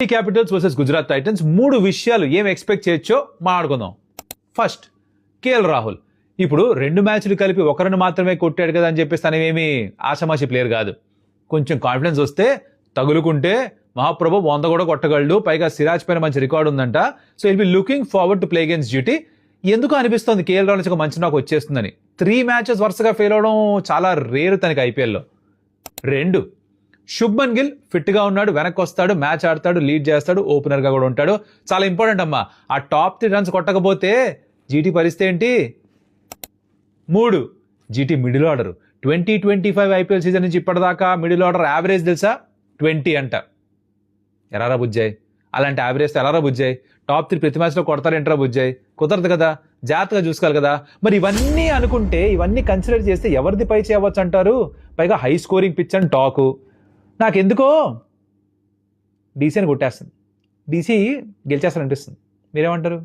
Capitals versus Gujarat Titans 3 విషయాలు ఏం expect చేయొచ్చో మాట్లాడుకుందాం. ఫస్ట్, కేఎల్ రాహుల్ ఇప్పుడు 2 మ్యాచ్లు కలిపి ఒకరిని మాత్రమే కొట్టాడు కదా అని చెప్పేసి తనేమీ ఆషామాషి ప్లేయర్ కాదు. కొంచెం కాన్ఫిడెన్స్ వస్తే తగులుకుంటే మహాప్రభు 100 కూడా కొట్టగలడు. పైగా సిరాజ్ పైన మంచి రికార్డు ఉందంట. So will be looking forward to play against GT. ఎందుకు అనిపిస్తుంది కేఎల్ రాహుల్ నుంచి ఒక మంచి నాకు వచ్చేస్తుందని. 3 మ్యాచెస్ వరుసగా ఫెయిల్ అవడం చాలా రేరు తనకి ఐపీఎల్లో. 2, శుభ్మన్ గిల్ ఫిట్గా ఉన్నాడు, వెనక్కి వస్తాడు, మ్యాచ్ ఆడతాడు, లీడ్ చేస్తాడు, ఓపెనర్గా కూడా ఉంటాడు. చాలా ఇంపార్టెంట్ అమ్మా. ఆ టాప్ 3 రన్స్ కొట్టకపోతే జీటీ పరిస్థితి ఏంటి? 3, GT middle order 2025 IPL season నుంచి ఇప్పటిదాకా మిడిల్ ఆర్డర్ యావరేజ్ తెలుసా? 20 అంట. ఎలారా బుజ్జాయి? అలాంటి యావరేజ్తో ఎలారా బుజ్జాయి? టాప్ 3 ప్రతి మ్యాచ్లో కొడతారు ఎంట్రా బుజ్జాయి? కుదరదు కదా, జాగ్రత్తగా చూసుకోవాలి కదా. మరి ఇవన్నీ అనుకుంటే, ఇవన్నీ కన్సిడర్ చేస్తే ఎవరిది పై చేయవచ్చు అంటారు? పైగా హై స్కోరింగ్ పిచ్ అని టాకు. నాకెందుకో డీసీ అని కొట్టేస్తుంది. డీసీ గెలిచేస్తారనిపిస్తుంది. మీరేమంటారు?